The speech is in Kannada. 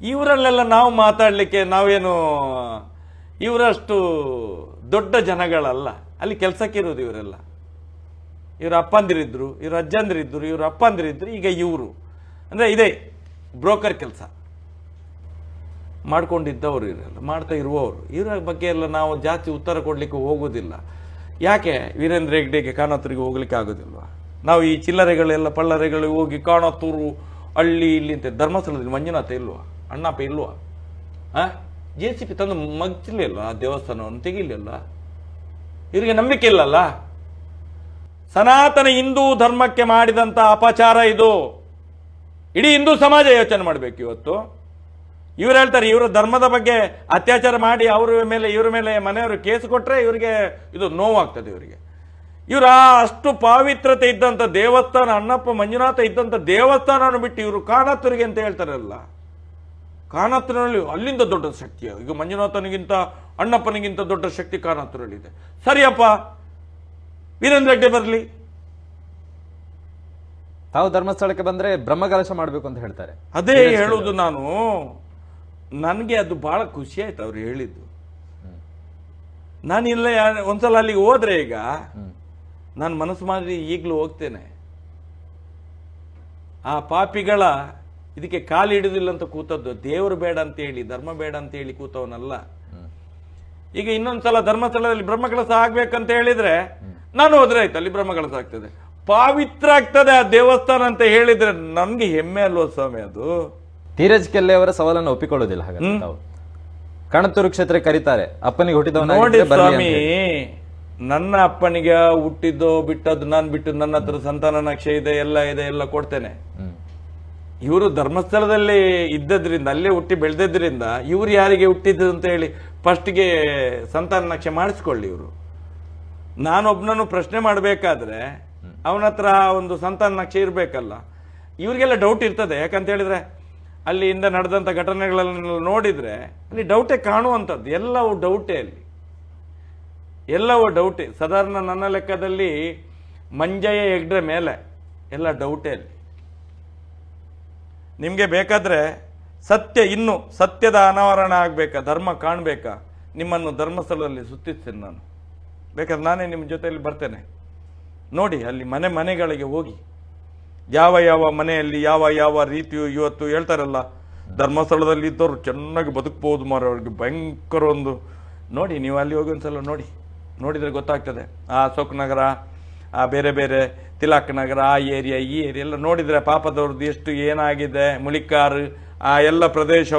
ಇವರಲ್ಲೆಲ್ಲ ನಾವು ಮಾತಾಡಲಿಕ್ಕೆ ನಾವೇನು ಇವರಷ್ಟು ದೊಡ್ಡ ಜನಗಳಲ್ಲ. ಅಲ್ಲಿ ಕೆಲಸಕ್ಕಿರೋದು ಇವರೆಲ್ಲ. ಇವ್ರ ಅಪ್ಪಂದಿರಿದ್ರು, ಇವ್ರ ಅಜ್ಜಂದಿರಿದ್ರು, ಇವ್ರ ಅಪ್ಪಂದಿರಿದ್ರು, ಈಗ ಇವರು ಅಂದರೆ ಇದೇ ಬ್ರೋಕರ್ ಕೆಲಸ ಮಾಡ್ಕೊಂಡಿದ್ದವರು ಇವರೆಲ್ಲ, ಮಾಡ್ತಾ ಇರುವವರು. ಇವರ ಬಗ್ಗೆ ಎಲ್ಲ ನಾವು ಜಾಸ್ತಿ ಉತ್ತರ ಕೊಡಲಿಕ್ಕೆ ಹೋಗೋದಿಲ್ಲ. ಯಾಕೆ ವೀರೇಂದ್ರ ಹೆಗ್ಡೆಗೆ ಕಾಣತ್ತೂರಿಗೆ ಹೋಗ್ಲಿಕ್ಕೆ ಆಗೋದಿಲ್ವಾ? ನಾವು ಈ ಚಿಲ್ಲರೆಗಳೆಲ್ಲ ಪಳ್ಳರೆಗಳು ಹೋಗಿ ಕಾಣತ್ತೂರು ಹಳ್ಳಿ ಇಲ್ಲಿ ಅಂತ ಧರ್ಮಸ್ಥಳದಲ್ಲಿ ಮಂಜುನಾಥ ಇಲ್ವಾ? ಅಣ್ಣಪ್ಪ ಇಲ್ವಾ? JCB ತಂದು ಮಗ್ಚಲಿಲ್ಲ ಆ ದೇವಸ್ಥಾನವನ್ನು ತೆಗಿಲಿಲ್ಲ. ಇವರಿಗೆ ನಂಬಿಕೆ ಇಲ್ಲಲ್ಲ. ಸನಾತನ ಹಿಂದೂ ಧರ್ಮಕ್ಕೆ ಮಾಡಿದಂತ ಅಪಚಾರ ಇದು. ಇಡೀ ಹಿಂದೂ ಸಮಾಜ ಯೋಚನೆ ಮಾಡಬೇಕು ಇವತ್ತು. ಇವ್ರು ಹೇಳ್ತಾರೆ ಇವರ ಧರ್ಮದ ಬಗ್ಗೆ ಅತ್ಯಾಚಾರ ಮಾಡಿ ಇವರ ಮೇಲೆ ಮನೆಯವರು ಕೇಸ್ ಕೊಟ್ರೆ ಇವರಿಗೆ ಇದು ನೋವಾಗ್ತದೆ. ಇವರ ಅಷ್ಟು ಪಾವಿತ್ರತೆ ಇದ್ದಂತ ದೇವಸ್ಥಾನ, ಅಣ್ಣಪ್ಪ ಮಂಜುನಾಥ ಇದ್ದಂತ ದೇವಸ್ಥಾನವನ್ನು ಬಿಟ್ಟು ಇವರು ಕಾಣತ್ತೂರಿಗೆ ಅಂತ ಹೇಳ್ತಾರಲ್ಲ. ಕಾಣತ್ತೂರಿನಲ್ಲಿ ಅಲ್ಲಿಂದ ದೊಡ್ಡ ಶಕ್ತಿ. ಈಗ ಮಂಜುನಾಥನಿಗಿಂತ ಅಣ್ಣಪ್ಪನಿಗಿಂತ ದೊಡ್ಡ ಶಕ್ತಿ ಕಾಣತ್ತೂರಲ್ಲಿದೆ. ಸರಿಯಪ್ಪ, ವೀರೇಂದ್ರ ಹೆಗ್ಡೆ ಬರಲಿ. ತಾವು ಧರ್ಮಸ್ಥಳಕ್ಕೆ ಬಂದ್ರೆ ಬ್ರಹ್ಮಕಲಶ ಮಾಡಬೇಕು ಅಂತ ಹೇಳ್ತಾರೆ. ಅದೇ ಹೇಳುವುದು ನಾನು. ನನಗೆ ಅದು ಬಹಳ ಖುಷಿ ಆಯ್ತು ಅವ್ರು ಹೇಳಿದ್ದು. ನಾನಿಲ್ಲ ಒಂದ್ಸಲ ಅಲ್ಲಿಗೆ ಹೋದ್ರೆ ಈಗ ನಾನು ಮನಸ್ಸು ಮಾಡಿ ಈಗಲೂ ಹೋಗ್ತೇನೆ. ಆ ಪಾಪಿಗಳ ಇದಕ್ಕೆ ಕಾಲು ಹಿಡಿದಿಲ್ಲ ಅಂತ ಕೂತದ್ದು. ದೇವರು ಬೇಡ ಅಂತ ಹೇಳಿ, ಧರ್ಮ ಬೇಡ ಅಂತ ಹೇಳಿ ಕೂತವನಲ್ಲ. ಈಗ ಇನ್ನೊಂದ್ಸಲ ಧರ್ಮಸ್ಥಳದಲ್ಲಿ ಬ್ರಹ್ಮಕಲಶ ಆಗ್ಬೇಕಂತ ಹೇಳಿದ್ರೆ ನಾನು ಹೋದ್ರೆ ಆಯ್ತು, ಅಲ್ಲಿ ಬ್ರಹ್ಮಕಲಶ ಆಗ್ತದೆ, ಪಾವಿತ್ರ ಆಗ್ತದೆ ಆ ದೇವಸ್ಥಾನ ಅಂತ ಹೇಳಿದ್ರೆ ನನ್ಗೆ ಹೆಮ್ಮೆ ಅಲ್ವ ಸ್ವಾಮಿ ಅದು. ಧೀರಜ್ ಕೆಲ್ಲೆ ಅವರ ಸವಾಲನ್ನು ಒಪ್ಪಿಕೊಳ್ಳುವುದಿಲ್ಲ. ಹಾಗಾದ್ರೆ ತಾವು ಕಾಣತ್ತೂರು ಕ್ಷೇತ್ರ ಕರೀತಾರೆ, ಅಪ್ಪನಿಗೆ ಹುಟ್ಟಿದವನ ನೋಡಿ ಸ್ವಾಮಿ, ನನ್ನ ಅಪ್ಪನಿಗೆ ಹುಟ್ಟಿದ್ದೋ ಬಿಟ್ಟದ್ದು ನಾನು ಬಿಟ್ಟು ನನ್ನ ಹತ್ರ ಸಂತಾನ ನಕ್ಷೆ ಇದೆ, ಎಲ್ಲ ಕೊಡ್ತೇನೆ. ಇವರು ಧರ್ಮಸ್ಥಳದಲ್ಲಿ ಇದ್ದದ್ರಿಂದ, ಅಲ್ಲೇ ಹುಟ್ಟಿ ಬೆಳೆದದ್ರಿಂದ ಇವ್ರು ಯಾರಿಗೆ ಹುಟ್ಟಿದ್ರು ಅಂತ ಹೇಳಿ ಫಸ್ಟ್ಗೆ ಸಂತಾನ ನಕ್ಷೆ ಮಾಡಿಸ್ಕೊಳ್ಳಿ. ಇವರು ನಾನೊಬ್ನನ್ನು ಪ್ರಶ್ನೆ ಮಾಡಬೇಕಾದ್ರೆ ಅವನ ಹತ್ರ ಒಂದು ಸಂತಾನ ನಕ್ಷೆ ಇರಬೇಕಲ್ಲ. ಇವ್ರಿಗೆಲ್ಲ ಡೌಟ್ ಇರ್ತದೆ. ಯಾಕಂತ ಹೇಳಿದ್ರೆ ಅಲ್ಲಿಂದ ನಡೆದಂತ ಘಟನೆಗಳನ್ನ ನೋಡಿದ್ರೆ ಅಲ್ಲಿ ಡೌಟೇ ಕಾಣುವಂಥದ್ದು. ಎಲ್ಲವೂ ಡೌಟೇ, ಅಲ್ಲಿ ಎಲ್ಲವೂ ಡೌಟೇ. ಸಾಧಾರಣ ನನ್ನ ಲೆಕ್ಕದಲ್ಲಿ ಮಂಜಯ್ಯ ಹೆಗ್ಡೆ ಮೇಲೆ ಎಲ್ಲ ಡೌಟೇ. ಅಲ್ಲಿ ನಿಮಗೆ ಬೇಕಾದ್ರೆ ಇನ್ನು ಸತ್ಯದ ಅನಾವರಣ ಆಗ್ಬೇಕಾ, ಧರ್ಮ ಕಾಣಬೇಕಾ, ನಿಮ್ಮನ್ನು ಧರ್ಮಸ್ಥಳದಲ್ಲಿ ಸುತ್ತಿಸ್ತೇನೆ ನಾನು. ಬೇಕಾದ್ರೆ ನಾನೇ ನಿಮ್ಮ ಜೊತೆಯಲ್ಲಿ ಬರ್ತೇನೆ. ನೋಡಿ ಅಲ್ಲಿ ಮನೆಗಳಿಗೆ ಹೋಗಿ ಯಾವ ಮನೆಯಲ್ಲಿ ಯಾವ ರೀತಿಯು ಇವತ್ತು ಹೇಳ್ತಾರಲ್ಲ, ಧರ್ಮಸ್ಥಳದಲ್ಲಿ ಇದ್ದವರು ಚೆನ್ನಾಗಿ ಬದುಕಬಹುದು ಮಾರ, ಅವ್ರಿಗೆ ಭಯಂಕರ ಒಂದು ನೋಡಿ. ನೀವು ಅಲ್ಲಿ ಹೋಗಿ ಒಂದ್ಸಲ ನೋಡಿದ್ರೆ ಗೊತ್ತಾಗ್ತದೆ. ಆ ಅಶೋಕ್ ನಗರ, ಆ ಬೇರೆ ತಿಲಕ್ ನಗರ, ಆ ಏರಿಯಾ ಈ ಏರಿಯಾ ಎಲ್ಲ ನೋಡಿದ್ರೆ ಪಾಪದವ್ರದ್ದು ಎಷ್ಟು ಏನಾಗಿದೆ, ಮುಳಿಕಾರ್, ಆ ಎಲ್ಲ ಪ್ರದೇಶ